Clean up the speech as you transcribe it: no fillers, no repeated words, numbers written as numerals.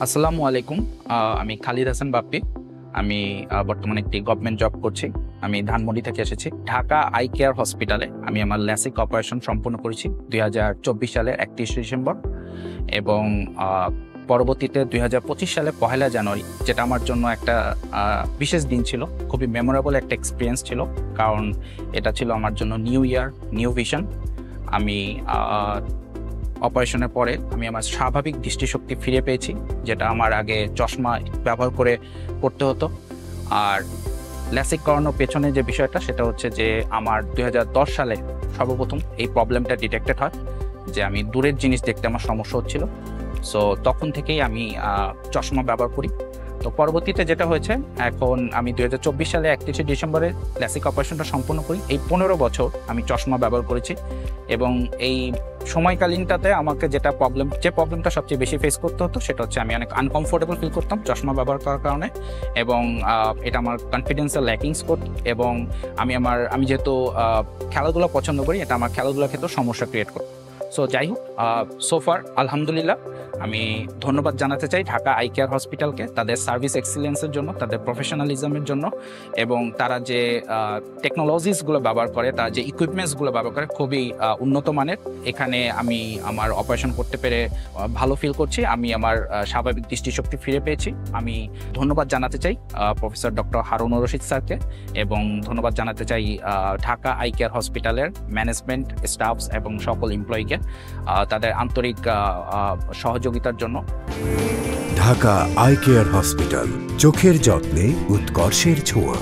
আসসালামু আলাইকুম। আমি খালিদ হাসান বাপ্পি। আমি বর্তমানে একটি গভর্নমেন্ট জব করছি। আমি ধানমন্ডি থেকে এসেছি। ঢাকা আই কেয়ার হসপিটালে আমি আমার ল্যাসিক অপারেশন সম্পন্ন করেছি 2024 সালের 31 ডিসেম্বর এবং পরবর্তীতে 2025 সালে 1 জানুয়ারি, যেটা আমার জন্য একটা বিশেষ দিন ছিল। খুবই মেমোরেবল একটা এক্সপিরিয়েন্স ছিল, কারণ এটা ছিল আমার জন্য নিউ ইয়ার, নিউ ভিশন। আমি অপারেশনের পরে আমি আমার স্বাভাবিক দৃষ্টিশক্তি ফিরে পেয়েছি, যেটা আমার আগে চশমা ব্যবহার করে পড়তে হতো। আর ল্যাসিক করানোর পেছনে যে বিষয়টা, সেটা হচ্ছে যে আমার 2010 সালে সর্বপ্রথম এই প্রবলেমটা ডিটেক্টেড হয় যে আমি দূরের জিনিস দেখতে আমার সমস্যা হচ্ছিল। সো তখন থেকেই আমি চশমা ব্যবহার করি। তো পরবর্তীতে যেটা হয়েছে, এখন আমি 2024 সালে 31 ডিসেম্বরে ল্যাসিক অপারেশনটা সম্পন্ন করি। এই 15 বছর আমি চশমা ব্যবহার করেছি এবং এই সময়কালীনটাতে আমাকে যে প্রবলেমটা সবচেয়ে বেশি ফেস করতে হতো, সেটা হচ্ছে আমি অনেক আনকমফোর্টেবল ফিল করতাম চশমা ব্যবহার করার কারণে, এবং এটা আমার কনফিডেন্সের ল্যাকিংস করত। এবং আমি যেহেতু খেলাধুলা পছন্দ করি, এটা আমার খেলাধুলার ক্ষেত্রেও সমস্যা ক্রিয়েট করত। সো যাই হোক, সোফার আলহামদুলিল্লাহ আমি ধন্যবাদ জানাতে চাই ঢাকা আই কেয়ার হসপিটালকে, তাদের সার্ভিস এক্সিলেন্সের জন্য, তাদের প্রফেশনালিজমের জন্য, এবং তারা যে টেকনোলজিসগুলো ব্যবহার করে, তারা যে ইকুইপমেন্টসগুলো ব্যবহার করে খুবই উন্নত মানের। এখানে আমি আমার অপারেশন করতে পেরে ভালো ফিল করছি। আমি আমার স্বাভাবিক দৃষ্টিশক্তি ফিরে পেয়েছি। আমি ধন্যবাদ জানাতে চাই প্রফেসর ডক্টর হারুনুর রশিদ স্যারকে, এবং ধন্যবাদ জানাতে চাই ঢাকা আই কেয়ার হসপিটালের ম্যানেজমেন্ট, স্টাফস এবং সকল এমপ্লয়িকে তাদের আন্তরিক সহযোগিতার জন্য। ঢাকা আই কেয়ার হসপিটাল, চোখের যত্নে উৎকর্ষের ছোঁয়া।